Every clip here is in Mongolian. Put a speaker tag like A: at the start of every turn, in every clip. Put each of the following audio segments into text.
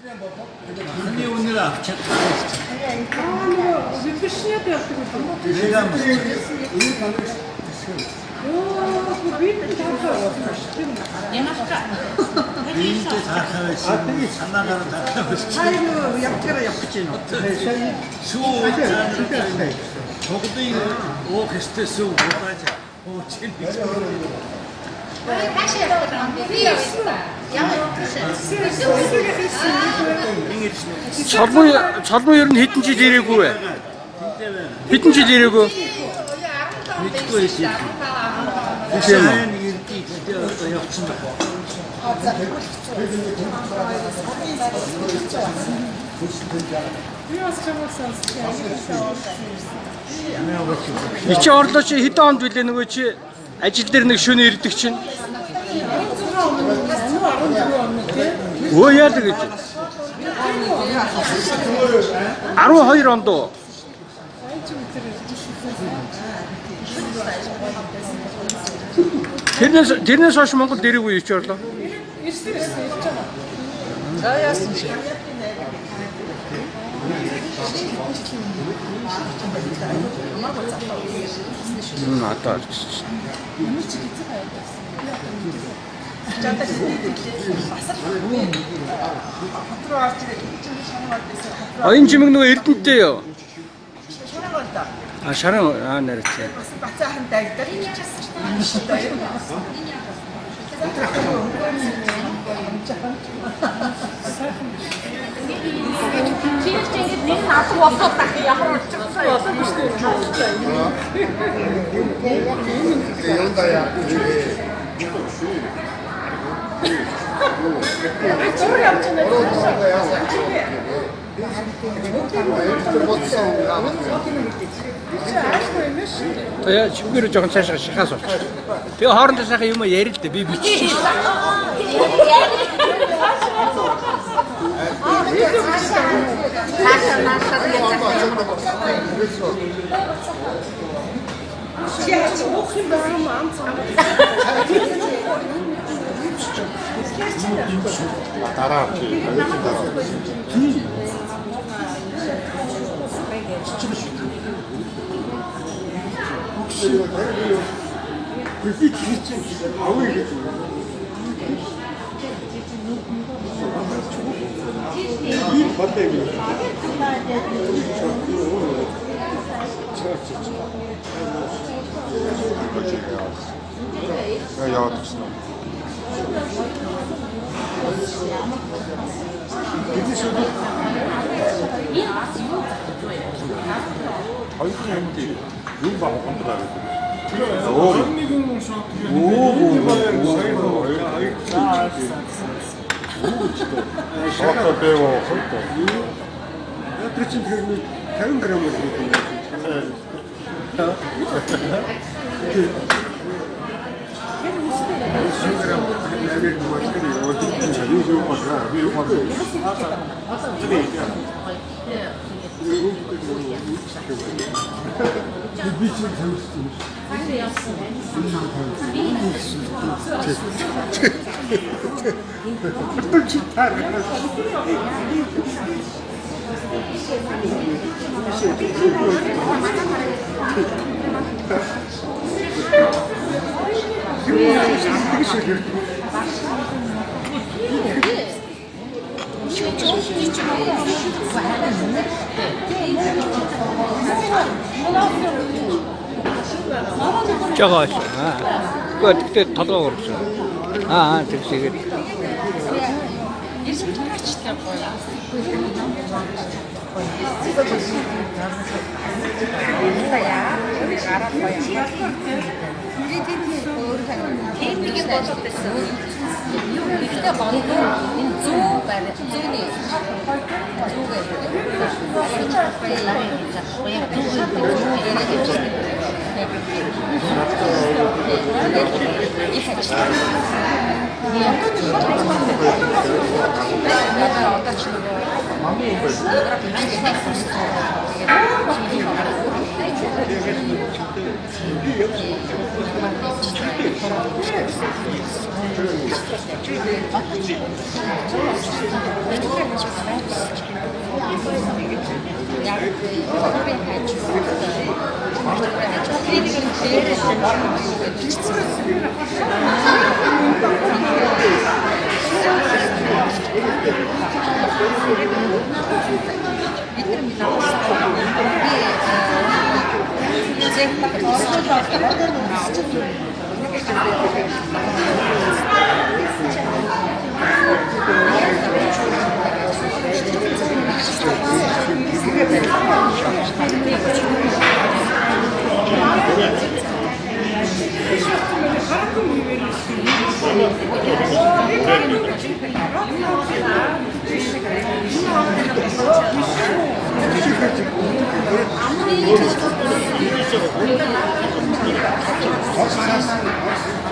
A: 아니 오늘 앞차
B: Запиши это.
A: 내가 무슨 인제 다카시 산나가는 다카시
C: 아이고 약재가 약지노.
A: 수호자는 저것도 이거 오 게스트스 오빠자 오 칠리
D: Цолмоо ер нь хэдэн жил ирээгүй вэ? Хэдэн жил ирээгүй?
A: 믿고 있지. 그냥 이게 진짜 역순.
D: Ичи орлоо чи хэдэн онд билээ нөгөө чи ажил дээр нэг шөнө ирдэг чинь. Өө яа гэж. 12 онд уу? Тэрнээс хойш Монголд ирээгүй ичи орлоо. Надад. Оюун чимэг нөгөө Эрдэнэтэй юу? А шаран нэрчээ.
C: Бацаахан дайдар.
D: Яа чимгээр жоохон цаашаа шахаас болчих. Тэгээ хоорондоо сайхан юм ярил л дээ би бичиж. 저거 그 그때 더더 그랬어. тэгшээгээд.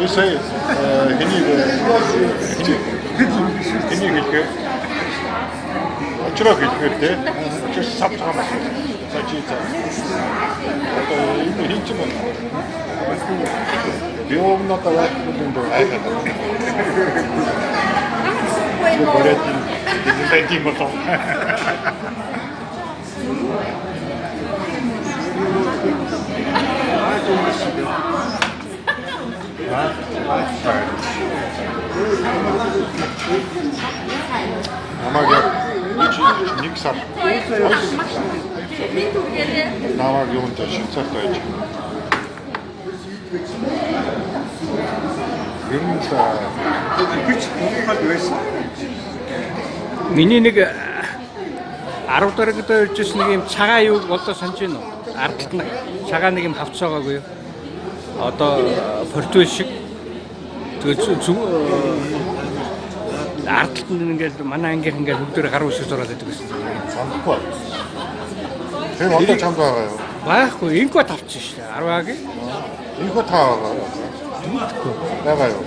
B: Ви сая хэнийг хэлэхээр очроо хэлэхээр те чи сав хамаас сачи за одоо энэ хин ч юм биомната вакуумд айхад Борятин дизайн бото Намаг нэг сар. Намаг юунд Швейцарт байж.
A: Гэж хол байсан.
D: Миний нэг 10 дараагт иржсэн нэг юм цагаан юу болоо санаж байна уу? Ардталт нь цагаан нэг юм хавцаагаагүй юу? Одоо португал шиг ардталт нь ингээл манай ангийнх ингээл бүгдээр гар үсгэж ороод байдаг гэсэн.
B: Санахгүй. Тэр одоо чамд байгаа юу?
D: Байхгүй, инква тавьчих шүү дээ. 10-аагийн.
B: Инква таа байгаа. Байгаа юу?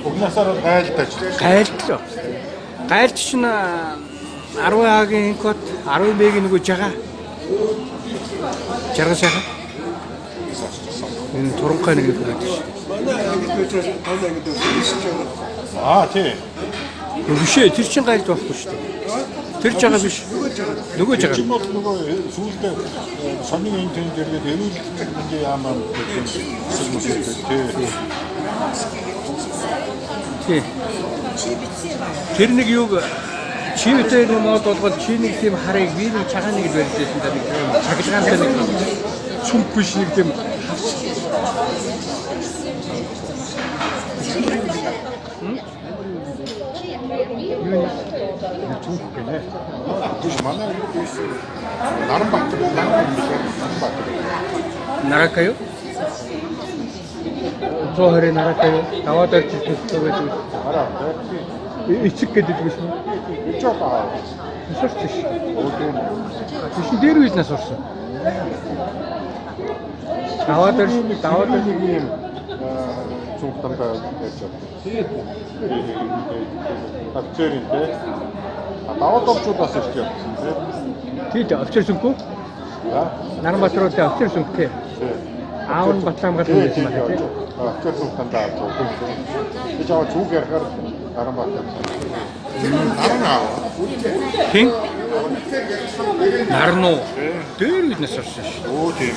B: Угнасаар гайлтаж.
D: Гайлтлаа. Гайлт чинь 10-аагийн инкват 10-ийн нөгөө жага. Жаргасаа. Энэ туранхай нэг байдаг шүү.
B: Тийм.
D: Нүгшээ тэр чин гайлт байхгүй шүү дээ. Тэр жага биш. Нөгөө жага.
B: Чи бол нөгөө сүүлдээ сонин энэ дээргээд эрүүл мэндийн яамаа
D: тий. Тэр нэг юуг чивтэй нэг мод болгоод чи нэг тийм харыг би нэг цагаан нэг барьдээсэн да нэг цаглагаантай нэг чүмп биш нэг тийм
B: манай Наранбаатар
D: наракаю 120 наракаю даваад орж ирсэн байдаг.
B: хараа
D: Эцэг гэдэг биш үү?
B: ичээд байгаа.
D: Сурч ш. Биш дээр үйснээс сурсан. Даваад орж
B: нэг юм цугтамтай ярьж байна. Акцерин те. Даваад орчудаас ирж явсан те.
D: тийд авчирсангүй. Наранбаатаруудаа авчирсангүй. Аав нь Батламгад байсан байна тийм.
B: Акцер цугтамтай авсан. Би жаа цуг ярихаар Наранбаатар. Наран.
D: Хин? Нарно. Дээр үйснээс сурсан ш.
B: Оо тийм.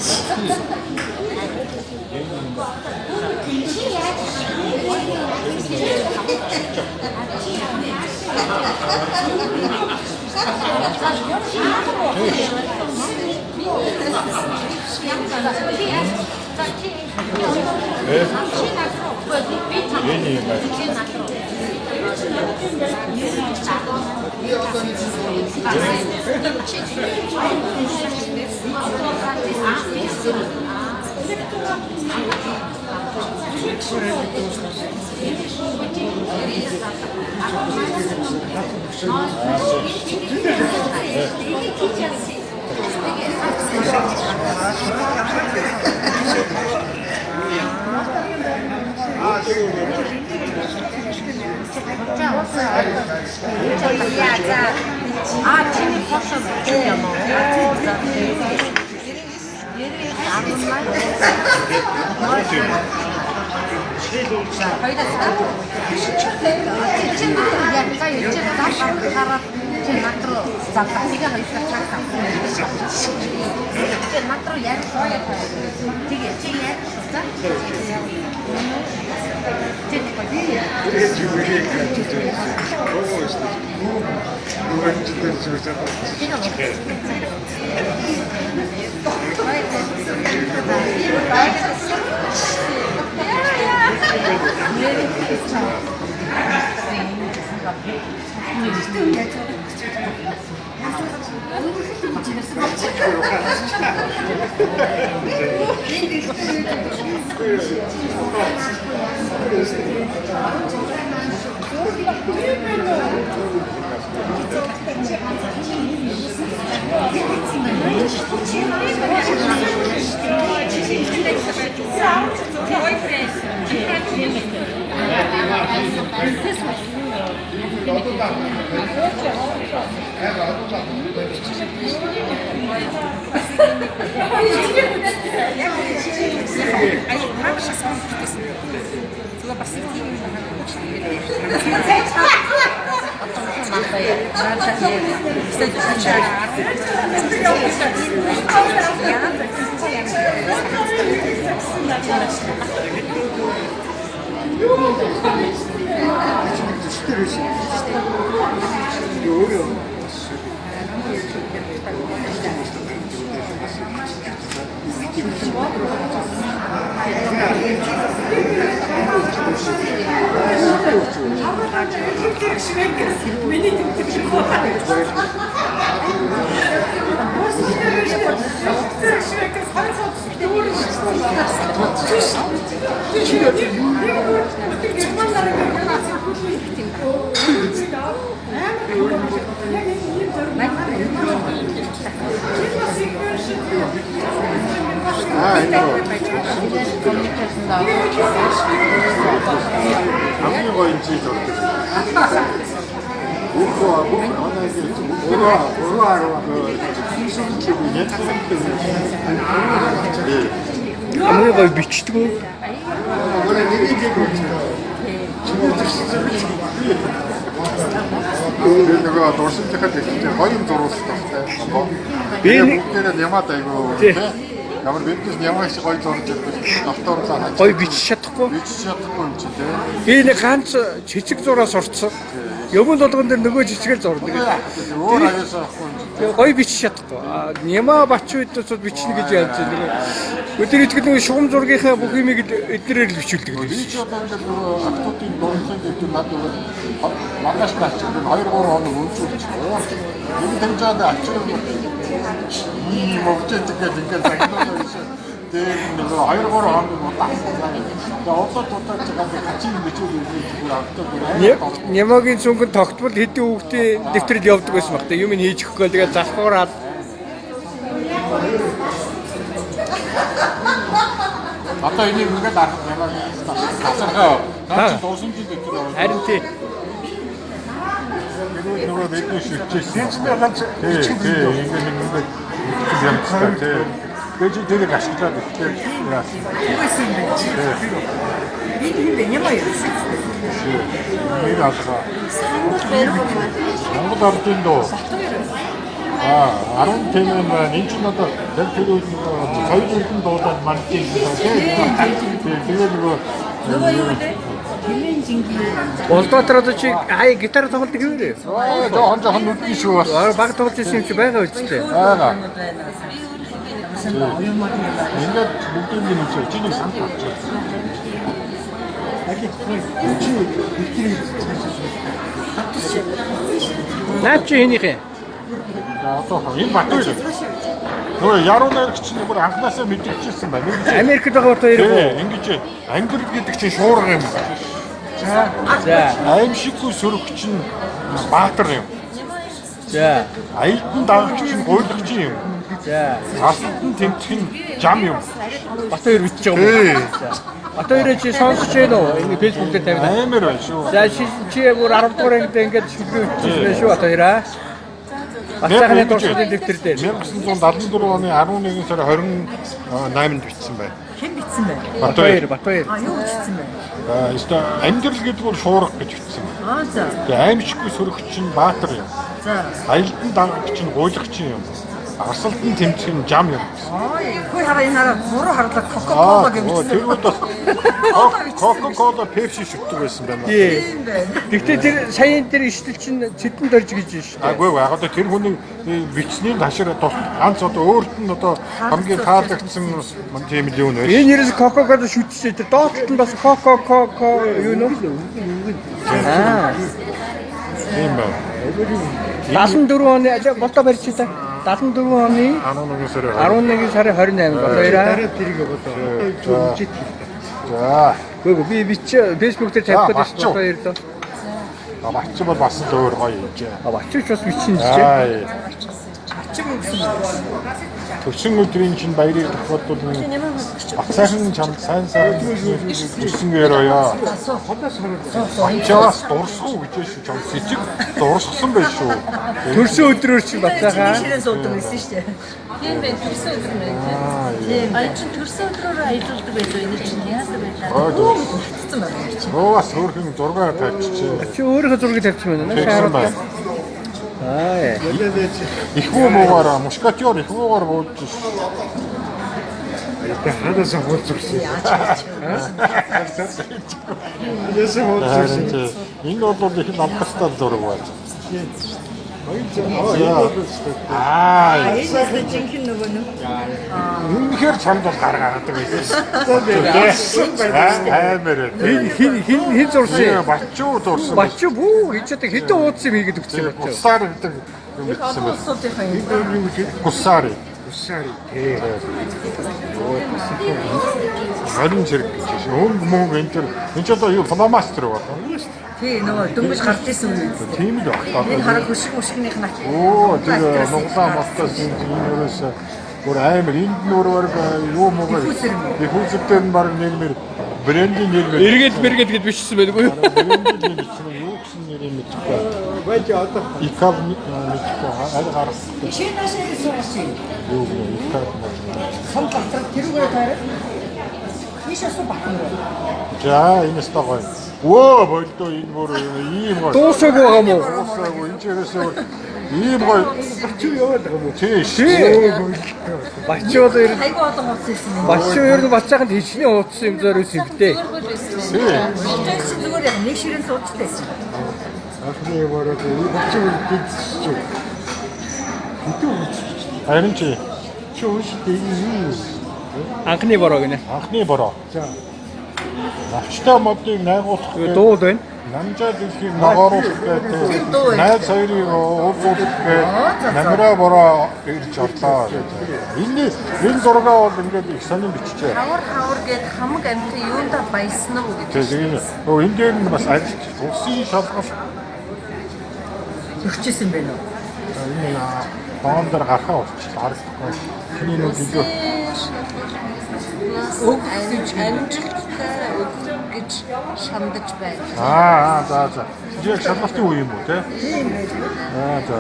B: 아무리 거인지 저렇게. 우코하고 하나에게 우코하고 그 옛
D: 아무리 거의 미치고.
B: 내가 돌실 때까지 진짜 거의 들었을 때.
D: 비니
B: 그때는 영화다 이거. ямар биднес ямар их гоё зурж ирдэг автор цаа
D: гоё бичиж чадахгүй.
B: бичиж чадахгүй юм чи тээ.
D: Би нэг ганц жижиг зураа сурцсан. Юмд болгон дээр нөгөө жижигээр зурдаг.
B: Өөр аяасаа ахгүй юм чи.
D: Тэгээ гоё бичиж чадахгүй. Няма бачуудад бичнэ гэж яаж нэг. Өдөр итгэл нөгөө шугам зургийнхаа бүх юмыг эднэрээр л бичүүлдэг.
B: Би ч одоо ингээд нөгөө автотын дуртай гэдэг надад магаш тач 2-3 хоног үлдчихэж байна. Энэ тэмцээнд ачаал 이 목적지가 지금 생각나서 내가 2-3 хоног удаа 제가 같이 미치고
D: Нямагийн цүнгэн тогтмол хэдэн хүүхдийн дэвтэрд явдаг байсан баг. Юм нь хийж өгөхгүй тэгээ залхуураад
B: одоо энийг ингээд 내가 гацаргаа дуусан жил дэвтэр аваад
D: харин тий
B: нөгөө мэдээ шилжчихсэн. Тэнд ганц ингээд ямцтай тий. Гэж тэрийг ашиглаад ихтэй яасан.
C: Тэгсэн юм байна. Би тийм няма юу.
B: Нэг алгаа. Монгол ардын доо. 10 тэмээ маань энэ ч надад тэр үед соёлын дуудаад мандгийн тэгээд нөгөө
C: юу вэ? Хэмээн жингийн.
D: Болдотроо чи хай гитар тоглодог юм бэ?
B: жоохон нүдний шүү бас.
D: Баг тоглож ирсэн юм чи байгаа үстэй.
B: Аа. Ингээд бүгдийн нүч чиний санал авчих.
D: Наач хийнийхээ.
B: Одоо энэ Батбаяр. Нөгөө яруу найрагч нь бүр анхнаасаа мэдчихсэн байна.
D: Америкт байгаа одоо ирэх үү?
B: Ингэж англи гэдэг чинь шуурга юм.
D: За.
B: Аимшиггүй сөрөгч нь баатар юм.
D: За.
B: Аялдан дагагч нь гуйлагч юм.
D: За.
B: Асалтан тэмцэх нь жам юм.
D: Батбаяр бичиж байгаа юм. Батбаяр чи сонсож байна уу? Энэ фэйсбүүк дээр тавина.
B: Амар байна шүү.
D: За чи бүр 10 дугаар ангид ингээд шүлгээ бичсэн шүү Батбаяр. Батбаярны дурсгалын дэвтэр дээр
B: 1974 оны 11 сарын 28-нд бичсэн байна.
C: Хэн бичсэн бэ?
D: Батбаяр.
C: А юу бичсэн бэ?
B: Эсвэл амьдрал гэдэг нь шуурга гэж бичсэн.
C: Аа за.
B: Тэгээ аймшиггүй сөрөгч нь баатар юм.
C: За.
B: Аялдан дангагч нь гуйлагч юм. Арсалдан тэмцэх нь жам юм.
C: Хөөе хараа энэ хараа буруу харлаа Coca-Cola гэж бичсэн.
B: Тэр үед бас Coca-Cola Pepsi шүтдэг байсан байна.
C: Тийм байна.
D: Гэхдээ тэр саяын тэр иштэл чинь цэдэн дорж гэж байна шүү дээ.
B: Аггүй яг одоо тэр хүний бичсний ташир ганц одоо өөрт нь одоо хамгийн таалагдсан тийм л юм байна.
D: Энэ ерөөс Coca-Cola шүтчихээ тэр доотлолт нь бас Coca-Cola юу нөө? Аа.
B: Тийм байна.
D: 74 оны болоо барьж та. 74 оны 11 сарын 28 болоораа.
B: За.
D: Гүг би Facebook дээр тавьдаг байсан болоо доо.
B: Бачч бол бас л өөр гоё юм чи.
D: Бачч бас бичин дээ.
B: Төрсөн өдрийн чинь баярыг тохиолдвол бацаахан чамд сайн ирсэн гэрөөё. Бачаас дурсах гэж шүү чам сэжиг дурсгсан байж шүү.
D: Төрсөн өдрөөр чинь бацаахан.
C: Ширээс уудаг байсан шүү дээ.
E: Тийм байх төрсөн өдөр мэн тийм. Аяа чи төрсөн өдрөөр аялуулдаг байлоо энэ чинь яасан байлаа.
C: Хэцсэн байна чи.
B: Уугаас өөрхөн зураг тавьчих.
D: Чи өөрийнхөө зургийг тавьчих юм байна. Аа.
B: Их муугаар мушкатёр их муугаар буулж шүү.
A: Тэ хадасаа хурцсан. Ясаа хурцсан.
B: Энэ бол их албастай зураг байна.
C: Энэ жинхэнэ нөгөө нэг.
B: Үнэхээр чамд бол гаргаад байсан. Аймаар.
D: Хин зурсан.
B: Бачуу зурсан.
D: Бачуу бүү гэж одоо хэдэн уудас юм хийгээд өгсөн юм бэ?
B: Гусаар гэдэг юм гэсэн байна.
C: Улсуудынхаа юм.
B: Гусаар.
A: Усари тий.
B: Харин зэрэг гэж шүү. Өнгө мөнгө энэ ч одоо юу фломастер байна.
C: Тий нөгөө дөнгөж гарч ирсэн үү?
B: Тийм л байна.
C: Энэ хараа хөшгөх нах.
B: Оо тэр Монголаа мотоос энэ өрөөс бүр аймар энд нүрээр юу муугаар их үзэгдэн баг нэрмэр брендинг нэрмэр
D: Эргээд гэж бичсэн байдаг юу?
B: брендинг нэрмэр юу гэсэн нэр юм бэ?
A: Байж одоо
B: Икав мэдгүй аль гарах
C: Чи наашаа суусан.
B: юу вэ? Икав
C: Сон батраг тэрүүгээр таараа. Ишээс батна.
B: за энэ стогой. Оо болдоо энэ бүр ийм гоо.
D: Дуусаагүй байгаа мó?
B: Дуусаагүй энэ чирээс ийм гоо.
A: чи яваад байгаа юм уу?
B: Тийм.
D: Бачуу одоо ер нь
C: Айгу олон уусан юм.
D: бачуу ер нь бацааханд хичнээн уудсан юм зориус юм бтэ.
C: Тэс зүгээр яг нэг ширэн суудчихсан.
A: Ахны яваад бачиг дийдчих.
B: Харин чи
A: Чөөштэй юм.
D: Анхны бороо гинэ.
B: анхны бороо.
A: За.
B: Навчтай модыг найгуулах
D: Дуу байна.
B: намжаа дэлхийг ногооруулах гэдэг
C: дуу байна.
B: найз хоёрыг уулзуулах гэдэг намраа бороо ирж орлоо гэдэг. Энэ зургаа бол ингээд их сонин биччихээ.
E: Хавар гээд хамаг амтын юунда баясан уу гэж.
B: Тэгээд энэ дээр нь бас ажиллаж улсын шалгалт
C: Өгчээсэн байна уу?
B: энэ доондар гарахаа болчихлоо харагдахгүй. Чиний нэг видео
E: амжилттай өгөх гэж шандаж байна.
B: за. Яг шалгалтын үе юм уу те? За.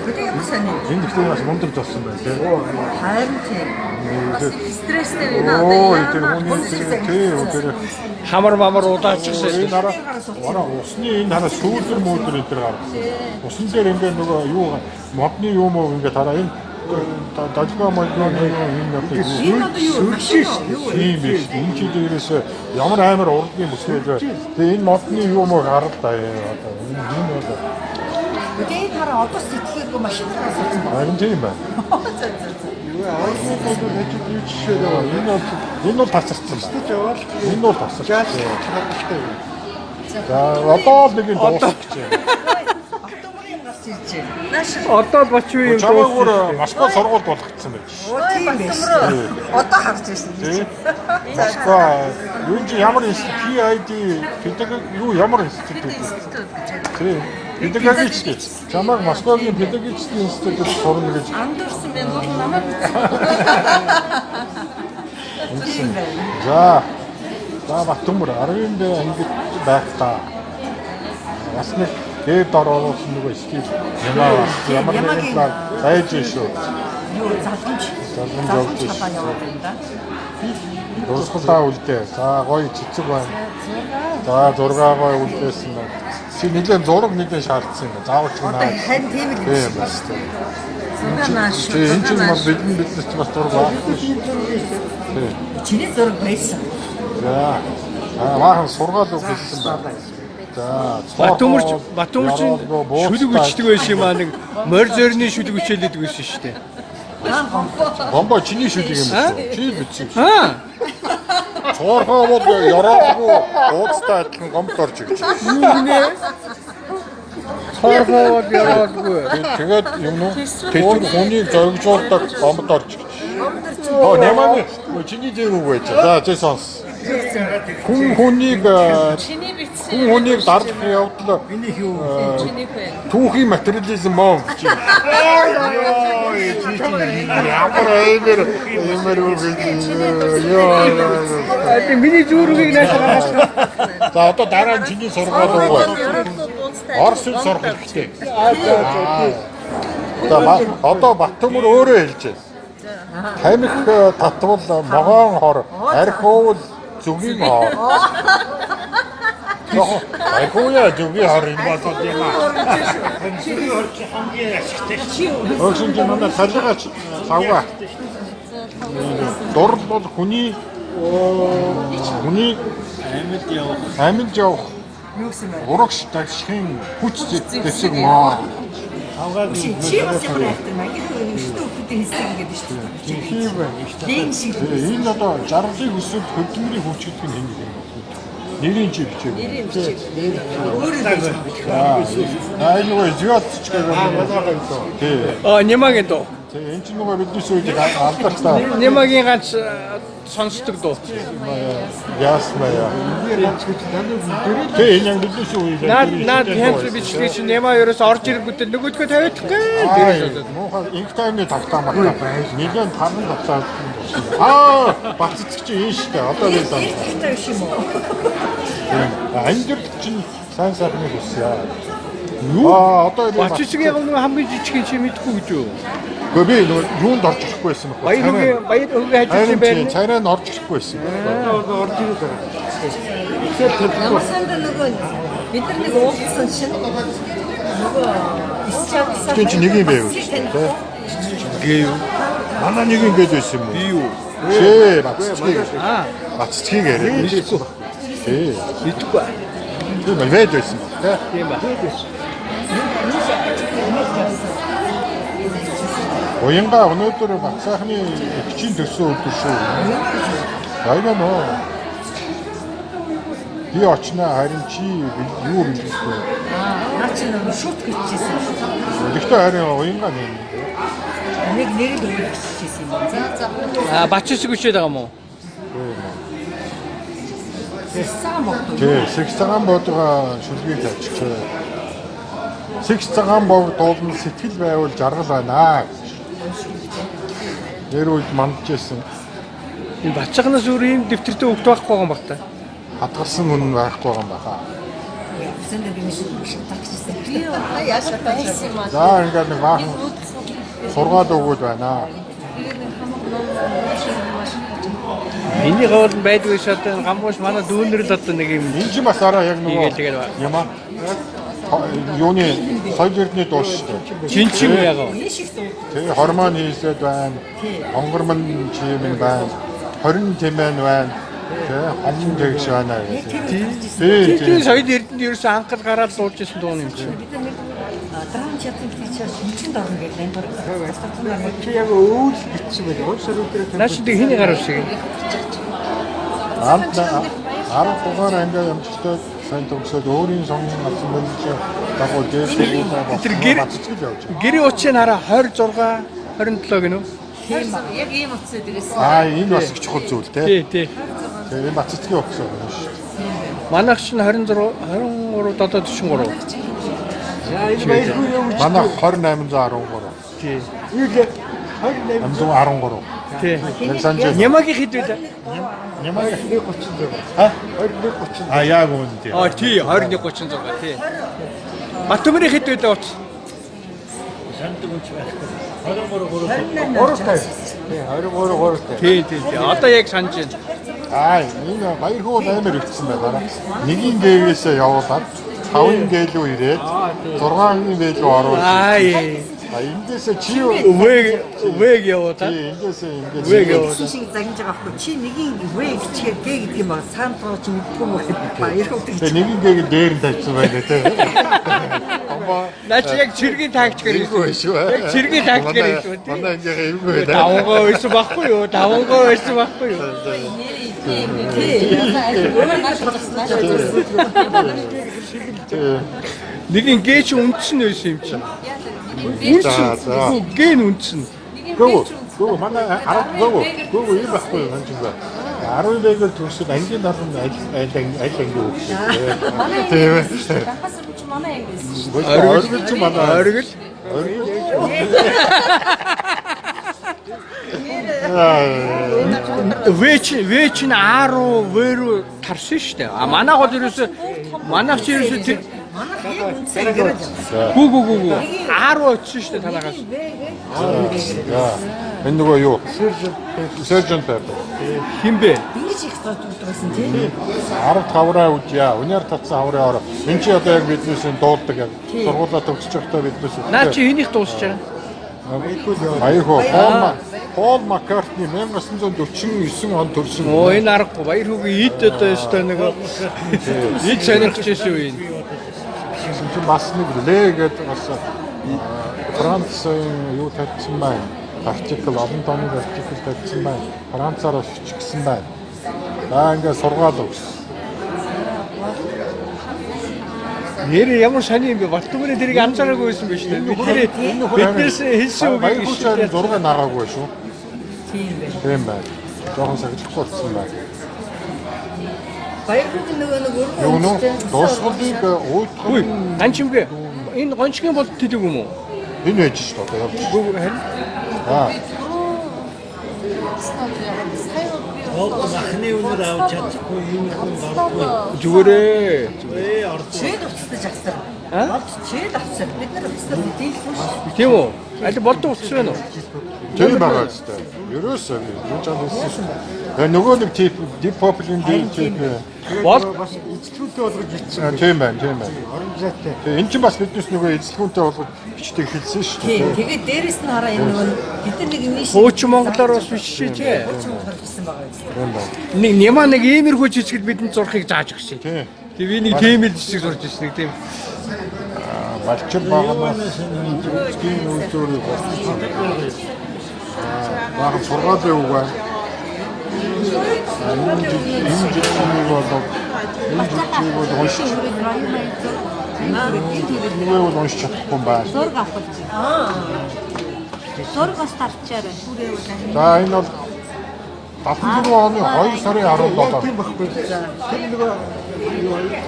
C: Өдөө юм сайн.
B: Энэ ихтэй бас мундаг болсон байна те.
C: Харин тийм.
E: Стресстэй байна
B: Оо
E: одоо.
B: тэр хүний тэр
D: Хамар мамар удаачихсан.
B: энэ хараа усны энэ хараа сүүлэр мүүдэр энэ төр гаргасан. Усан дээр ингээд нөгөө юу модны юм уу ингээд хараа энэ дажгаа модны энэ одоо
C: юу машин юу?
B: тийм биш. Энэ чи дээрээс ямар амар урлагийн бүсгээж бай. Тэгээ энэ модны юм уу гарал та одоо энэ бол
C: Өдөө хараа одоо сэтгэлгүй машин суудсан байна.
B: харин тийм байна. Энэ бол тасарсан байна. Энэ бол тасарсан. За одоо л нэг юм дуусах гэж байна.
C: Автомобиль юм гарч ирж байна.
D: Одоо бачуу юм
B: Чамаагаар Москва сургуульд болгоцсон байж.
C: Тийм биш. Одоо харж ирсэн.
B: Тийм. Москва юу чи ямар PID педагог юу ямар институт вэ? Тийм. Педагогический. Чамаг Москвагийн педагогический институт сурна гэж.
E: Андуурсан байна. Бол намайг
C: Тийм байна.
B: За. За Батөмөр 10-нд ангид байх та. Бас нэг дээд дор оруулсан нөгөө стил ямар нэгэн план байж шүү.
C: Юу залгамж.
B: Залгамж явж
C: Залгамж
B: шүү.
C: хапаа яваад байна да.
B: Дуусгалаа үлдээ. За гоё цэцэг байна. За 6 гоё үлдээсэн байна. Чи нэлээд зураг нэлээд шаардсан юм. Заавал ч наа.
C: Харин тийм л
B: Тийм байна шүү дээ.
E: Зургаанаас
B: Чи энэ ч бас биднээс ч бас зураг байхгүй шүү. Тийм.
C: чиний зураг байсан.
B: За. Маахан сургаал үг хэлсэн байна. За.
D: Батөмөрч шүлэг өчтдөг байсан юм аа нэг морь зөрний шүлэг өчөөлөдөг байсан шүү дээ.
B: Бомбо чиний шүлэг юм байна. Чи бичсэн.
D: Аа.
B: Цоорхоо бол яраагүй ууцтай адилхан гомд орж ирж.
D: Юу гинэ? Цоорхоо яраагүй.
B: Тэгээд юм уу? Тэр хүнийг зоригжуулдаг гомд орж ирж. Нямаа чиний дээр үг байж. За чи сонс. Хүнийг
E: чиний бичсэн
B: хүнийг дарлах явдал
A: Миний хүү.
E: чиний бай.
B: түүхийн материализм мөн чи. Ямар эймэр үг
D: Тийм миний зүрхийг наашаа гаргасан.
B: За одоо дараа нь чиний сургаал уу. Орос хэл сурах хэрэгтэй. За одоо Баттөмөр өөрөө хэлжээ. Тамхи татвал могоон хор, арх уул зүгийн хор. Айхууя зүгийн хор юм болоод юм аа. Өөрсөн чинь манай цалигач савга. Дор бол хүний амьд явах
C: Юу гэсэн бэ?
B: урагш тагшхийн хүч дэсэг маа.
C: Чи бас ямар хайртай маяг шүү дээ хийсэн гэдэг шүү дээ.
B: Тийм байна.
C: Дэйн шиг.
B: Энэ одоо жаргалыг өсөд хөдөлмөрийн хүч гэдэг нь энэ юм. Нэрийн чи бичээ.
E: Нэрийн бичиг.
B: Энэ нөгөө зүйт ч гэдэг. Тийм.
D: Нямагийн дуу.
B: Энэ ч нөгөө биднээс үеийг алдартай.
D: Нямагийн ганц сонсдог дуу.
B: Яасна яа. Тийм энэ биднээс үеийг.
D: Наад хянц бичлэг чинь нямаа ерөөс орж ирэнгүүтээ нөгөөдгөө тавиадахгүй.
B: Муухай инх таймны тавтаа мартаа. Нэгэн тарны тавтаа. Баццэг чи энэ шүү дээ. Одоо би сан.
C: Ихтэй биш юм уу?
B: Ангир чинь сайн сайхныг хүсье. Юу? Одоо би
D: Бачцэг яг нэг хамгийн жижиг юм чи мэдгүй гэж юу?
B: би юунд орж ирэхгүй байсан бэ?
D: Баяр хөгийн хажуугийн байр.
B: Царай нь орж ирэхгүй байсан.
C: Ямар санда нөгөө бид нар нэг уулзсан шин нөгөө исчаадсан.
B: Тин чи нэг юм байв шүү дээ.
D: Гээ юу?
B: Манай нэг юм байд байсан юм уу?
D: Би юу?
B: Шээ, баццгийг.
D: Аа,
B: Баццгийг яриа.
D: мэдгүй.
B: Ээ.
D: Мэдгүй.
B: Тийм байд байсан ба.
D: Тийм ба.
B: Уянга өнөөдөр бацаахны бичийн төсөө өдөр шүү. Баян нөө. Би очноо харин чи юу мэдээгүй.
C: Наа чи нөгөө шут гэчихсэн.
B: Гэхдээ харин уянга нэ.
C: Нэг нэрийг өгчихсэн юм байна.
D: Бачцэг үчээд байгаа юм уу?
C: Сайн мохтой.
B: Тий, сэгс цагаан бодгоо шүлгийг авчирчээ. Сэгс цагаан бог дуулан сэтгэл байвал жаргал байна. Нэр үед мандчихсэн.
D: Энэ бачцагнаас өөр юм дэвтэртэй өгд байхгүй юм баг та.
B: Хадгалсан хүн байхгүй байгаа юм байна.
C: Сэнд би шиг тагчсан.
E: Би яашаа байсан юм аа.
B: За ингээд нэг баахан сургаал өгөөд байна.
D: Миний гол нь байдгүй шатан гамбууш манай дүүнэр л одоо нэг юм
B: Энэ ч бас араа яг
D: тэгээд тэгээд
B: нөгөө юм аа. Юуны соёл эрдний дуус шүү дээ.
D: чинчин яг.
C: Энэ шиг дуу.
B: Тэгээ хормон хийсэд байна. Хонгормон чимэн байна. Хорин тэмэн байна. Тэгээ хомн тэгш байна гэдэг.
D: Тийм соёл эрдэнд ерөөсөө анхал гараад дуулж ирсэн дуу юм чинь.
C: Бид нар драм чатын тийчээс хүчинд орно гэдэг энэ бүр.
A: Чи яг өвөл битсэн байх. Уусаар өдрөө
D: Наач дэ хиний гарав шиг.
B: Амт 10 дугаар анги амжилттай сайн төгсөөд өөрийн сонгон авсан мөрөж дагуу дээшлээ баццгэл явж байгаа.
D: Гэрийн уучийн хараа 26 27 гинөө.
E: Тийм ба. Яг ийм утсаа дээрээс.
B: Энэ бас их чухал зүйл
D: Тий, тий.
B: Тэгээ энэ баццгийн өгсөн юм шүү.
D: Манайх чинь 23 743.
A: За энэ баяргүй юм.
B: Манай 2813.
D: Тий.
A: Юу л
B: 813.
D: Тий.
B: Яг санаж байна.
D: Нямагийн хэд вэ?
B: Нямаа
A: 136.
B: ха?
A: 2136.
B: Яг үнэндээ.
D: Тий, 2136 тий. Батөмрийн хэд вэ ууч?
A: Санд гүнч байхгүй.
B: Гуравтай. Тий, 23 гуравтай.
D: Тий. Одоо яг санаж байна.
B: Энэ баяр хөөр амар өвчсөн байна. Нэгийн гээгээсээ явуулаад 5 гээ рүү ирээд 6 гээ рүү оруулж. Эндээсээ чи
D: Вэг явуудаа.
B: эндээсээ ингээд
D: Вэг явуудаа.
C: шиг загнаж байгаа байхгүй чи нэгийн вэ гэчихээр гээ гэдэг юм ба саанд руу чи мэдгүй мөн баяр хөөртэй.
B: Тэгээ нэгийн гээгийн дээр нь тавьсан байна тий.
D: Наа чи яг цэргийн тактикээр
B: Эвгүй шүү.
D: Яг цэргийн тактикээр хэлсэн тийм.
B: Манай ингээ эвгүй байна.
D: Давангоо байсан байхгүй юу? Давангоо байсан байхгүй юу? Нэг ингээч үндсэн байсан юм чинь. Үндсэн. Гэн үндсэн.
B: Гөө манай гөө ийм байхгүй юм чинь ба. 10 дээгэл төрсөн ангийн дарга аль анги өгсөн. Тийм ээ.
E: Дахаас ч манай юм.
B: Оргил ч манай
D: Оргил. Вэч н аруу вэрүү тарсан шүү дээ. А манайх бол ерөөсө манайх ч ерөөсө
C: Манайх яг үнсээ гэрэж байгаа.
D: гүү аруу очсон шүү дээ танаагаас.
B: Энэ нөгөө юу? Сержант байв.
D: Хинбэ?
C: Ингэж их дуудсан тийм.
B: 15-аа үжья. Өнөр татсан хаврын ороо. Энд чи одоо яг биднээс дууддаг яг. Сургуулаа төгсөж байхдаа биднээс.
D: Наа чи хэнийг дуусч байгаа?
B: Пол Маккартни 1949 онд төрсөн.
D: Оо энэ аргагүй баяр хүүгийн ид одоо өстой нөгөө ид сонирхож байсан үе.
B: Чи бас нэг лээ гэдэг бас Францын юу татсан байна. Артикл олон тооны артикл татсан байна. Францаар бичсэн байна. Ингээ сургаал өгсөн.
D: Нэр ямар сони юм бэ? Балтгууны тэрийг анзаараагүй байсан биш үү? Биднээс хэлсэн үг
B: баяр хөөрийн зураг наагаагүй шүү. Тийм байна. Жохон сахихгүй болсон байна.
C: Баяр хөөрийн нөгөө
B: Юу нөө дуусгалыг
D: Үгүй, анчимгээ. Энэ гончгийн бол тэлэг юм уу?
B: энэ ээж шүү дээ явж.
A: Махны өнөр авч чадахгүй юм болгүй.
D: Зүгээрээ.
C: чээд уцтаж авсан. Чээд авсан. Бид нар уцтаж дийлсэн шүү.
D: Тийм үү? Аль болдог утас байна уу?
B: Тийм байгаа ч дээ. Ерөөсөө юу ч амарсан шүү. Нөгөө нэг тип дип поплийн тип
D: Бол
B: бас эзлэгүүнтэй болгож бичсэн. Тийм байна. Орон зайтай. Энэ чинь бас биднес нөгөө эзлэгүүнтэй болгож бичдэг хэлсэн шүү дээ.
C: Тийм. Тэгээд дээрэс нь хараа энэ нөгөө бид нар нэг нийш
D: хуучин монголоор бас биччихэж.
C: монголоор хийсэн байгаа юм.
B: Тийм байна.
D: Нэг нямаа нэг иймэрхүү жижигд бидэнд зурхыг зааж өгсөн.
B: Тийм.
D: Тэг би нэг тийм л жижиг зурж ирсэн нэг тийм.
B: Балчир багнаас тийм үйлдвэрийг болсон. Бага сургаалын үг байна. Энэ жижигний болоо энэ жижиг бол уншиж. Энэ бол уншиж чадахгүй байна.
E: Зураг авах. Зургаас тарчаарай. Хүрээ үлээ.
B: За энэ бол 74 оны 2 сарын 17-нд.
F: Тийм байхгүй. Тэр нөгөө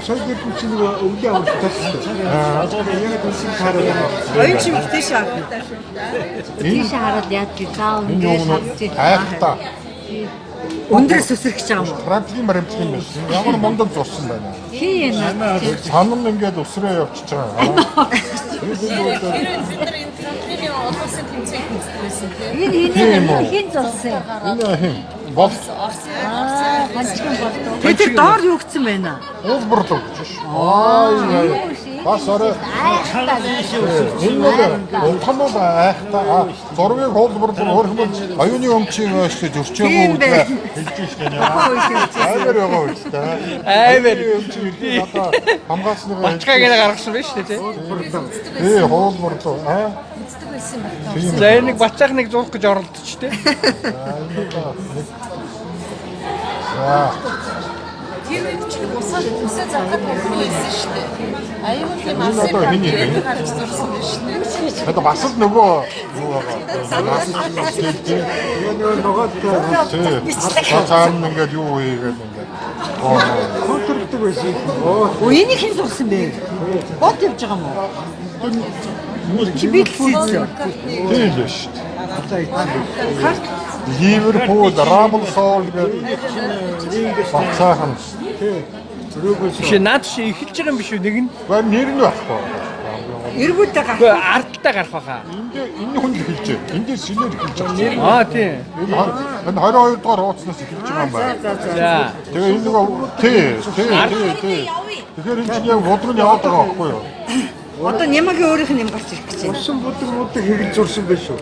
F: сольдэр чинь нөгөө өвлийн авалт тавьсан. Одоо яг үнсэн хараад
C: Оюун чимэг тийш аа.
E: Тийш хараад яад чи заав
B: Энэ
E: ингээд
B: юм
E: харж
B: нь хайхтаа.
C: Өндрөөс өсрөх гэж байгаа юм уу?
B: Трамплин байсан. Ямар мондон зурсан байна.
E: хий яна.
B: Санам ингээд өсрөө явчихж байгаа.
E: Энэ хин зурсан.
B: Энэ хин бол
E: Ханчхан болдог.
C: Тэд тэр доор юу гцсэн байна?
B: уулбарлуу гэж шүү. Бас орой энэ нэг унтханууд айхтаа зургийг уулбарлуу өөрхөн оюуны өмчийн өсөж зөрчөөгөө үдээ хэлж штэ нэ. Аймаар байгаа үстэй.
D: Аймаар
B: одоо хамгаалсныгаа
D: бачгааг нэг гаргасан байж тээ.
B: Уулбарлуу
E: Үздэг байсан байна.
D: За энэ нэг бацаах нэг зурх гэж оролдож тээ.
E: Тэр үед чи усаа захад болсон шүү дээ. Аюул тийм
B: Одоо
E: асар
B: миний
E: гэдэг гарч зурсан байна шүү дээ.
B: одоо бас л нөгөө юу байгаа. Цаан ингээд юу хийгээд ингээд.
F: контролдог байсан.
C: Оо энийг хэн зурсан бэ? Бот явж байгаа юм уу? Чи бэлсээсэн.
B: Тийм л шүү. Ливерпул, Рамблсол гэдэг багцаахан.
D: Биш наад чи эхэлж байгаа юм биш үү нэг нь?
B: Гэр нэр нь байхгүй.
C: эргүүлдэ гарах.
D: Гэхдээ ардтаа гарах байхаа.
B: Энэ хүн хэлж байна. Эндээс шинээр хэлж байгаа.
D: Аа тийм.
B: Энэ 22 дугаар хуудаснаас эхэлж байгаа юм байна.
D: За.
B: Тэгээ энэ нөгөө тий. Тэгэхээр энэ чинь яг бодрог нь яваад байгаа байхгүй юу?
C: Одоо нямагийн өөрийнх нь юм гарч ирэх гэж байна.
F: Урсан будаг мудаг хэрэгж зурсан байх шүү.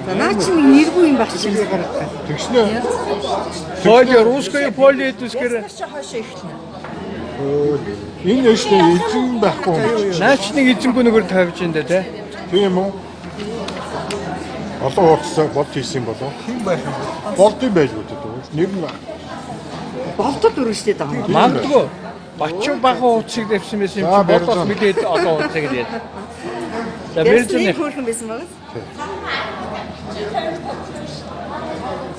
C: За наа чи нэг нэргүй юм багч юм гарах.
B: Тэгснэ
D: Поле, русское поле эдускэр.
C: Чи хаашаа ихлэнэ.
B: энэ өштэй эзэн байхгүй юм.
D: Наач нэг эзэнгүү нүгээр тавьж ин дээ тий.
B: Тийм үү? Олон хуудасаа бол хийсэн болов.
F: Хин байх юм.
B: Болдсон байж бодод. Нэр нь
C: Болтод үргэлжлээд байгаа юм.
D: Мандгүй. Бачуу бага уцыг дэвсэн байсан юм
B: За,
D: чи бодос
B: барьсан.
D: мэдээд одоо уцыг тэгээд. За
C: Бэрзний
D: бэрзэн.
C: хөөрхөн байсан байгаа.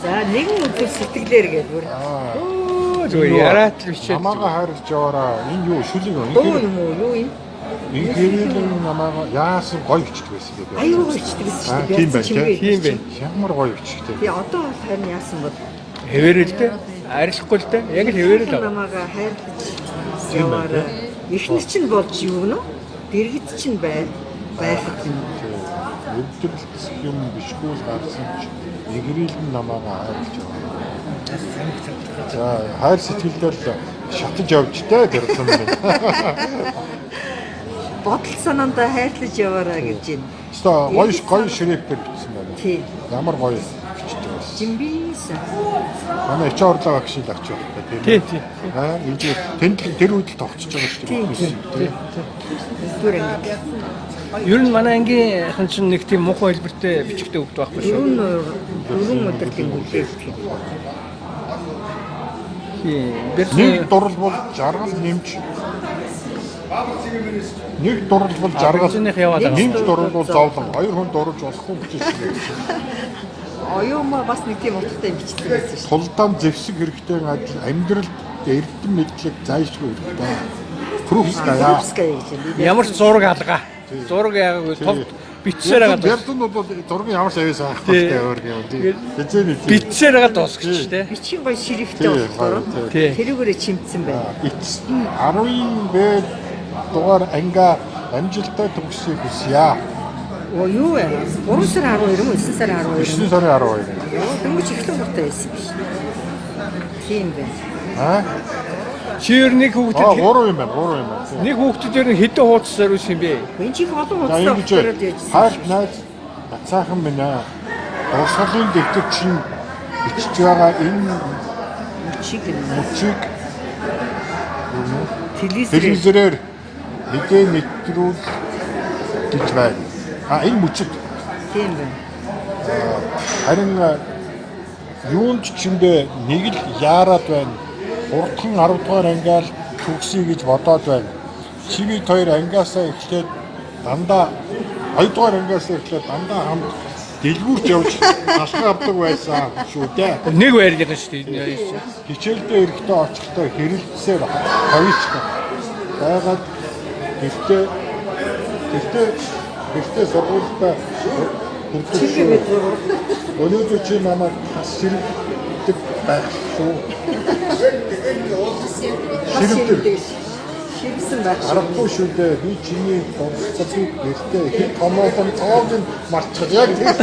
C: За нэгэн өдөр сэтгэлээр гээд бүр.
D: Зүгээр яриад л бичээд.
B: намаага хайрч яваараа. Энэ юу шүлэг юм.
C: Дуу юм уу? Юу юм?
B: Энэ хэрэг намаага яасан гоё бичдэг байсан гэдэг.
C: Аюу болчдөг гэсэн
B: Аа,
C: чинь
B: тийм
C: би
B: байх,
C: чимээ.
D: Тийм бэ.
B: Ямар гоё бичдэг.
C: Би одоо харин яасан бол
D: Хэвэрэл дээ. Арилахгүй л дээ. Яг л хэвэрэл аа.
C: намаага хайрлаж яваараа. Эхнэр чинь болж юу гэнэ? Дэргэд чинь байхад юм.
B: Өвдөлт юм бишгүй л гарсан ч нэгрэл нь намаага хайрлж яваа. За хайр сэтгэлдээ л шатаж явж таа тэрсэн юм.
C: Бодол санаандаа хайрлаж яваараа гэж байна.
B: Өстой гоё ширээпээр бичсэн байна.
C: Тийм.
B: Ямар гоё бичдэг байсан.
C: Жимбисэн.
B: Манай ичээ орлоо агш ил авч явах
D: Тий,
B: тийм.
D: тий.
B: Аа энэ тэр үед л тогтчихж байгаа шүү дээ.
C: Түр ингэ.
D: Ер нь манай ангийн хэн чинь нэг тийм муухай хэлбэртэй бичгтэй өгдөг байхгүй шүү.
C: Дөрвөн өдрийн үлдээвч.
B: Нэг дурал бол жаргал нэмж. Нэг дурал бол жаргал.
D: Аргацных яваад байгаа.
B: Нэмж дурал бол зовлон. Хоёр хүн дурж болохгүй гэж хэлсэн.
C: Оюума бас нэг тийм утгатай бичдэг байсан шүү.
B: Тулдаан зэвсэг хэрэгтэй адил амьдралд эрдэм мэдлэг зайлшгүй хэрэгтэй. Прೂфская.
C: Пускай гэж байна.
D: Ямар ч зураг алгаа. Зураг яг тов бичсээр байгаа.
B: Ярдан бол зургийн ямар ч авьяасаа авахгүй өөр юм. Тэзээ
D: Бичсээр байгаа дуусчих тий.
C: Бичин гоё шрифттэй болохоор
D: Тий.
C: тэрүүгээрээ чимдсэн байна.
B: эцэст нь 10-ын дугаар ангаа амжилттай төгсөхийг хүсье.
C: Оо юу вэ? 3 сар 12 юм уу? 9 сар 12 юм.
B: 9 сарын 12.
C: Дөнгөж ихлэн гуртай байсан биш. Тийм байна.
B: Аа?
D: Чи ер нь нэг
B: Аа,
D: хүүхдэд
B: 3 юм байна.
D: нэг хүүхдэд ер нь хэдэн хуудас зориулсан юм бэ?
C: Энэ чих олон
B: За
C: удаа
B: ингэж
C: уцаараад яжсэн.
B: хайр найз бацаахан минь аа. Урсгалын дэвтэр чинь бичиж байгаа энэ
C: Чиг
B: мөчийг
C: телевизээр
B: телевизээр мэдээ нэвтрүүл гэж байна. Энэ мөчийг
C: тийм байна.
B: харин юунд ч чимдээ нэг л яарад байна. Хурдхан 10 дугаар ангиал төгсөе гэж бодоод байна. Чивид хоёр ангиасаа эхлээд дандаа 2 дугаар ангиасаа эхлээд дандаа хамт дэлгүүрч явж талхаа авдаг байсан шүү дээ.
D: Нэг байрлал шүү дээ.
B: Хичээлдээ эрэхтээ очихдоо хэрэлцсээр хавьчих. Байгаад гэхдээ сургуультай хүртэл өнөөдөр чи намайг бас ширдэг байх шүү. Ширдэг.
C: Шивсэн байх шиг.
B: Аргагүй шүү дээ. Би чиний дурсгалыг гэртээ хэд томоохон цоог нь марцгал яг тийм.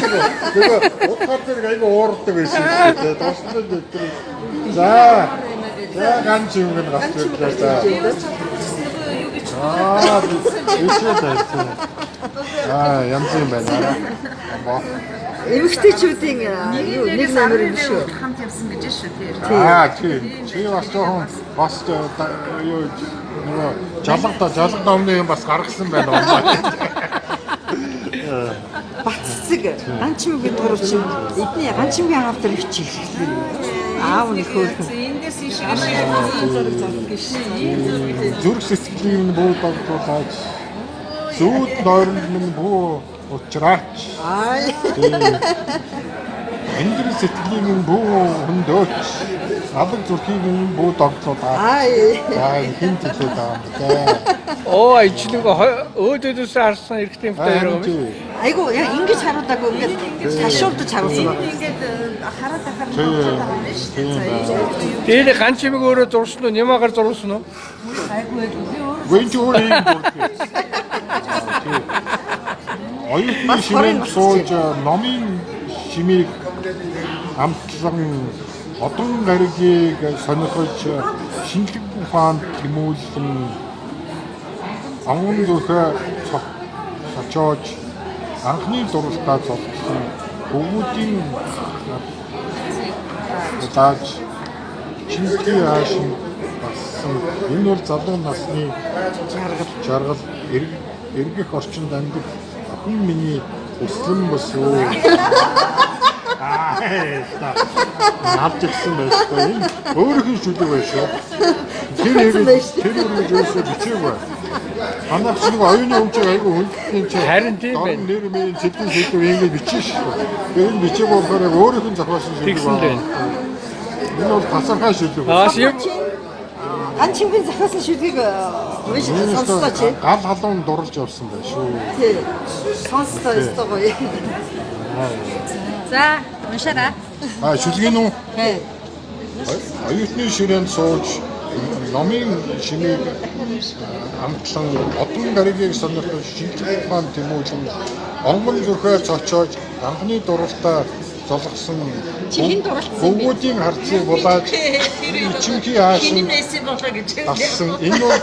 B: Тэгээ утгаар дээр айгүй уурдаг байсан шүү дээ. Дурсгал дээр. За ганц юм гэн гарч ирлээ за. Ишээ байсан. Янз юм байна.
C: Эмэгтэйчүүдийн юу нэг номер юм шүү.
E: хамт явсан гэж шүү тэр.
B: Чи бас жоохон бас юу нөгөө жалгад өмнө юм бас гаргасан байна.
C: Баццэг ганчмгийн дурчин эдний ганчмгийн автор хичээх. Аав нь хөөрхөн.
E: Эндээс иш зураг гэж шүү.
B: Зүрх сэтгэлийн минь бүү дагуулж зүүд нойронд минь бүү уучраач. Эндрэ сэтгэлийн минь бүү хөндөөч. Алаг зүрхийг минь бүү дагуулаа. Хин төлөө даа.
D: Оо ичнэг өөдөөс харсан эргэтэй юмтай юм.
C: Айгу яг ингэж харуулаагүй ингээд ташуулдаж харуулсан байна.
E: Ингээд хараад ахаар
B: Тийм.
D: Тэр ганц чимэг өөрөө зурсан уу? Нямаагаар зурсан уу?
E: айгүй би өөр
B: Вэнч өөр юм дуртай. оюутны шимэнд сууж номын шимийг амтлан одон гаригийг сонирхож шинжлэх ухаанд тэмүүлсэн амун дөхөө цочоож анхны дуралтаа зогссон бүгдийн тааж шинжлэхийн хаашин болсон энэ бол залуу насны жаргал эргэх орчинд амьд охин миний өслөн босоо навч гисэн байсан юм өөрийнх нь шүлэг байх шүү тэр үргэлжлүүлсэн бичээгүй анх нэг оюуны хөгжиг айгүй хүндсэн чи
D: Харин тийм байна.
B: нэр мэн цэдэн шүлэг ингэж бичсэн шүү тэр бичээг болохоор өөрийнх нь зохиосон шүлэг
D: Тэгсэн байна.
B: энэ бол тасархай шүлэг
D: юм.
C: Ан чимгийн захиасан шүлгийг уншиж сонслоо чи.
B: гал халуун дурлж явсан байх шүү
C: Тий. Сонслоо өстой гоё.
E: За, уншаарай.
B: шүлгийн үү
C: Тий.
B: оюутны ширээнд сууж номын шимийг амтлан одон гаригийг сонирхож шинжлэх ухаанд тэмүүлэн онгон зүрхээ цочоож анхны дуралтаа золгосон бүгдийн харцыг булааж ичимхий хаашин ассан энэ бол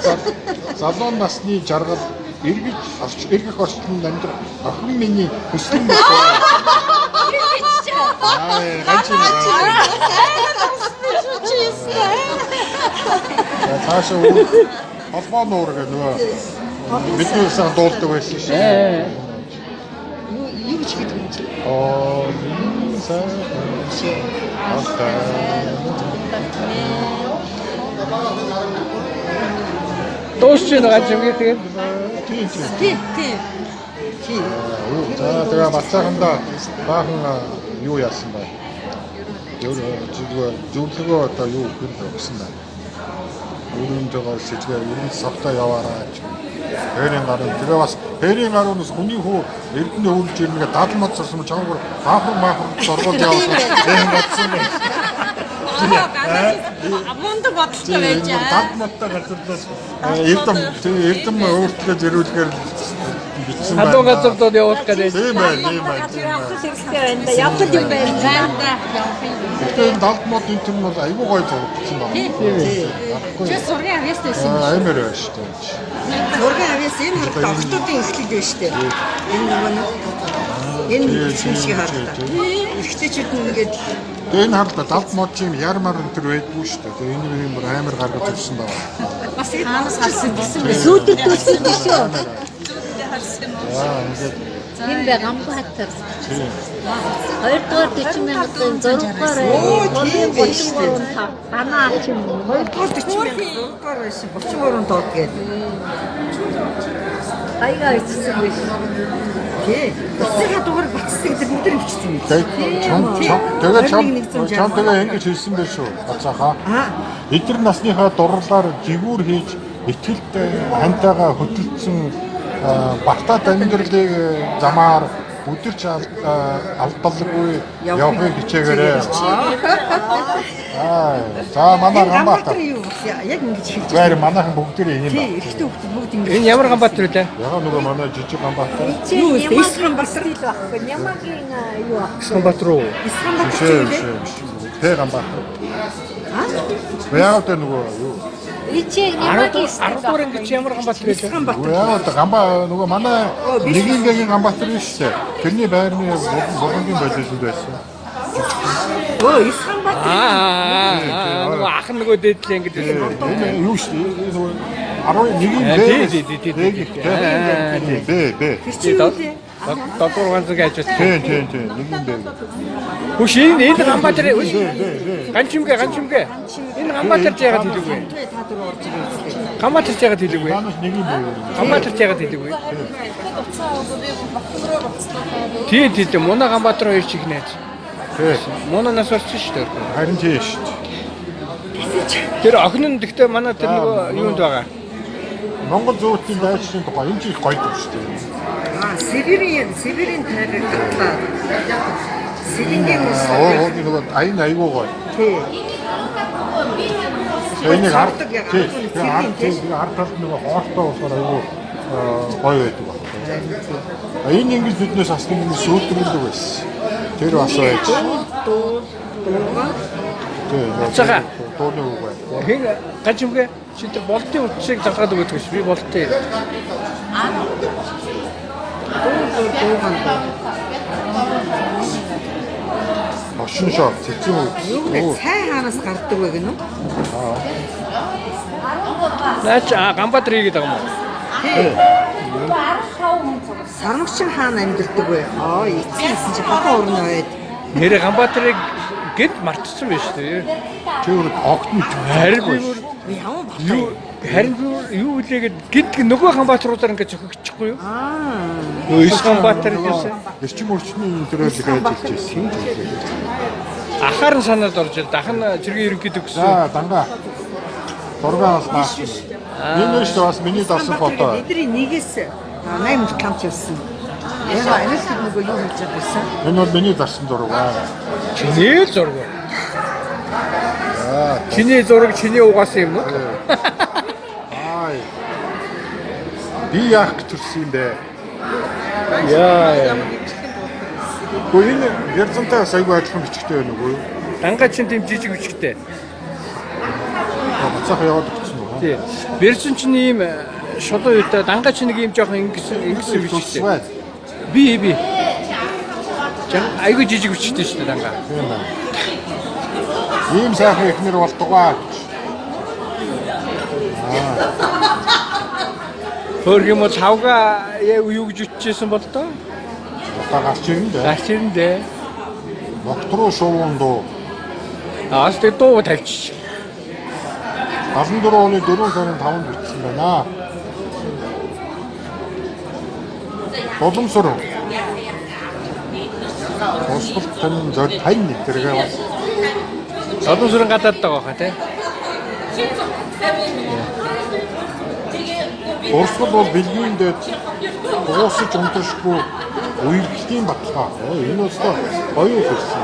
B: залуу насны жаргал эргэх орчинд амьдрах охин миний хүссэн байна. Цаашаа холбоо нуурга нөгөө бидний сайн дуулдаг байсан шүү.
C: Юу ч гэдэг юм чи.
D: Дуусч байгаа юм тэгээд
C: Тий. Тий.
B: За тэгээ бацааганда баахан юу яасан бэ? Зөвлөгөө одоо юу өгсөн байна. Өөрөнд байгаа сэжгээ ерөн савтаа яваараа гэж. Хэрийн гарын тэгээ бас хэрийн гаруунаас хүний хүү эрдэнэ хөрж ирнэгээ дадлмат сурсан чангаар баахан сургууль явуулсан. Энэ бодсон байна.
E: Мундаг бодолтой байж аа.
B: Дадлматтай газарлаас эрдэм өөртлөө зэрүүлэхээр бичсэн байна.
D: халуун газардод явуулах гэдэг.
B: Тийм байна.
C: Явах юм байна.
E: Занда явах юм.
B: Тэгээд дадлмат энэ юм бол айгүй гоё зурагдсан байна.
E: Чи сургын авьяас байсан юм.
B: Амар байна шүү дээ.
C: Зургийн авьяас энэ харагдаа охтуудын эхлэл байна шүү дээ. Энэ нөгөө шиг харагдаа. Эхтэйчүүд нь ингээд
B: Тэгээ энэ харалтаа далд мод чим ярмар энэ төр байдгүй шүү дээ. Тэгээ энэ юм амар гаргаж ирсэн байна.
E: Бас хаанаас харсан гэсэн бэ?
C: сүйдэг төссөн шүү.
E: Зүүдэд харсан уу?
B: Ингээд
G: юм бэ Ганбаатар. Хоёрдугаар 40,000-ын 6-аар голын 33 тав. Данаа ч юм уу.
C: Хоёрдугаар 40,000 байсан 33 тоо гэдэг.
G: Аяга ичсэн биш.
C: Тий. Бацсагаа дугаар бацсаг гэдэг бид нар өвчсөн юм.
B: тэгээ чам тэгээ ингэж хэлсэн байх шүү. Бацаахаа. Эдгээр насныхаа дурлаар жигүүр хийж итгэлтэй хантайгаа хөдөлсөн багтаад амьдралыг замаар өдөрч алдалгүй явахыг хичээгээрэй. За манай Ганбаатар.
C: Яг ингэж хэлж
B: Гэр манайхан бүгдээрээ ийм байна.
C: Эхтэй хүмүүс бүгд ингэ.
D: Энэ ямар Ганбаатар вэ?
B: Яга нөгөө манай жижиг Ганбаатар.
C: Юу эсрэн басар
G: байхгүй. Ямагийн юу ах.
D: Ганбаатар уу?
C: эсрэн басар
B: Тэ Ганбаатар. Яагаад нөгөө юу?
G: Ичээ ямагийн
D: 10 дугаар ангид ямар Ганбаатар вэ?
B: Яагаад нөгөө манай нэгингийн Ганбаатар биш үү? Тэрний байрны болгоомжийн боловсронд байсан.
C: эсрэн басар.
D: Нөгөө ах нөгөө дээдлээ ангид байсан.
B: Юу шүү дээ нөгөө 11 Б.
D: Додор ганцыг ажиж.
B: Тийм. Нэгэн Б.
D: Хүш энэ Ганбаатар ганчимгээ. Энэ Ганбаатар яагаад хэлээгүй? Ганбаатар яагаад хэлээгүй?
B: Манайх нэгэн Б.
D: Ганбаатар яагаад хэлээгүй? Тийм Муна Ганбаатар хоёр чих найз.
B: Тийм.
D: Муна нас орсон шүү дээ.
B: Харин тийм шүү.
D: Тэр охин нь гэхдээ манай тэр нөгөө юунд байгаа?
B: Монгол зөөлтийн дайчдын тухай энэ ч их гоё шүү дээ.
C: Сибирийн тайраг татлаа. Сибирийн ус.
B: Нөгөө аян айгуу гоё.
C: Тий.
B: Энийг
C: Цогцолдог яг
B: ард талд нөгөө хоолтой болохоор айгуу гоё байдаг байна. Энэ ингэж биднээс ассан юм сүйтрүүлдэг байсан. Тэр бас байж.
D: Цаха.
B: Дууны үг байна.
D: Хин гажимгээ чи болтын утсыг залгаад өгдөг ш. Би болтын.
B: Машин шоп цэцэн үг.
C: Юу цай хаанаас гардаг вэ гэнэ үү?
D: Наач Ганбаатар хийгээд байгаа юм уу?
C: Сармагчин хаана амьдардаг вэ? Эцсийн чи хатан орно байд.
D: Нэрээ Ганбаатарыг гэд мартчихсан байж тээ.
B: Тэр огтны
D: Харин би
C: Ямар бат.
D: харин юу үлээгээд гэд нөгөө Ганбаатаруудаар ингээд зохигчихгүй юу? Нөө Ис Ганбаатар гэсэн.
B: эрчим орчны интернет гэж хэлжсэн.
D: Ахаар нь санаад орж ил дахин зэргийн ерөнхийдөө гэсэн.
B: За дандаа. Дургаанаас наас. Энэ нь бас миний дарсан фото.
C: Бидний нэгээс 8 камч явсан. Яа, энэ л нөгөө юу хийж байсан.
B: Энэ бол миний дарсан дургаа.
D: Чиний зураг. Чиний зураг чиний угаасан юм уу?
B: Ай. Би яах гэж төрсөн юм бэ?
D: Яа.
B: Гүн гэрцэнтэй сайгүй ажиллах бичгтэй байна уу?
D: Дангаа чин тийм жижиг бичгтэй.
B: Буцаах яваад өгсөн үү?
D: Тий. Берсэн чинь ийм шулуу юутай дангаа чин нэг ийм жоохон ингэсэн бичгтэй. Би. Чам айгуу жижиг бичгтэй шүү дээ дангаа.
B: Тийм байна. Ийм сайхан ихнэр болтугай.
D: Хөрх юм уу цавга юу гэж үтчихсэн бол тоо?
B: Одоо гарч ирнэ дээ.
D: Гарч ирнэ дээ.
B: Доктороо шуун дуу.
D: Аас тэг дуу тавьчих.
B: 14 оны 4 сарын 5-нд бичсэн байна. Боломсор. Тусгалт тань зод тань тэргээ бас
D: Одон сүрэн гадаад байгаа хаа тий.
B: Урсгал бол бэлгийн дээд уусаж унташгүй уйлдгийн баталгаа. Энэ өстө гоё хэлсэн.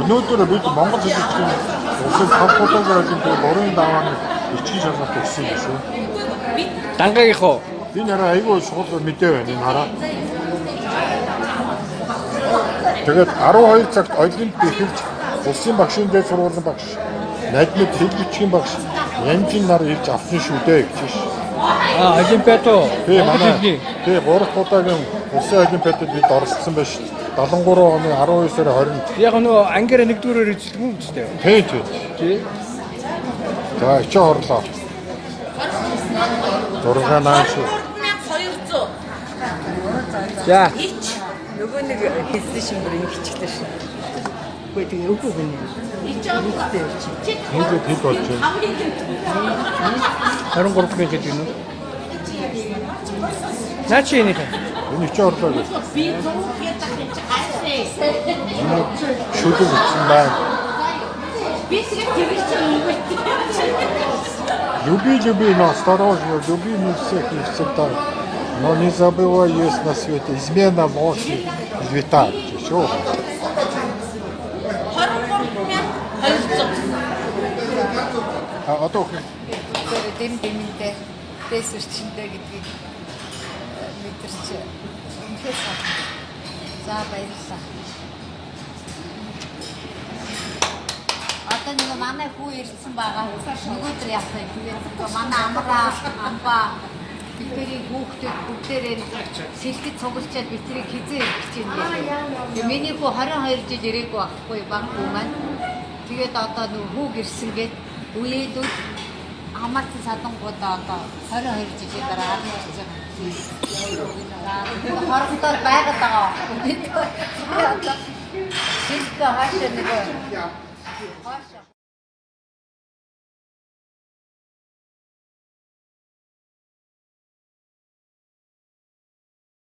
B: Өнөөдөр бид Монгол хэлээр улсын хамтлагаар ажиллаж борын даавны ичгийн шалгалт өгсөн юм шүү.
D: Дангаагийнх уу?
B: Энэ хараа айгүй шууд мэдээ байна энэ хараа. Тэгээд 12 цагт олимп эхэлж улсын багшийн дээд сургуулийн багш, найдмад хэл бичгийн багш Янжин нар ирж авсан шүү дээ гэж шүү.
D: Олимпиад уу?
B: Би манай. Би 3 удаагийн улсын олимпиадад бид оролцсон байж 73 оны 12 сарын 20-нд.
D: Яг нөгөө ангиара нэгдүгээрээр эзэлдэг юм шүү дээ.
B: Тийм.
D: Тий.
B: За ичээ хорлоо. 6 шүү.
E: 1200.
D: За.
C: Нөгөө нэг хэлсэн шимбэр юм хичээлээ шүү. Үгүй тэгээ үгүй гэнэ.
B: Энд хэд болж байна?
D: 23 гээд юм уу? Начи энэ.
B: Энэ ичээ хорлоо гэж. Шүлэг утсан байна. Люби, но осторожно, люби не всех и всегда. Но не забывай, есть на свете измена, ложь и клевета. Чё? Одоо
H: дэмдэмтэй дэсвэрчэндээ гэдгийг мэдэрч үнэхээр сайн. За баярлалаа. Одоо нэг манай хүү ирсэн байгаа. Нөгөөдөр яах вэ? Тэгээд манай амбаа бидний хүүхдүүд бүгдээрээ сэлгэд цуглчаад битрийг хизээ ирж байна. Миний хүү 22 жил ирээгүй байхгүй баг хүү маань. Тэгээд одоо нэг хүүг ирсэн гээд үеэдүүд хамаатан садангуудаа одоо 22 жилийн дараа гарч ирж байгаа. Хорогдоор байгаад байгаа. Сэлбэ хаашаа нэг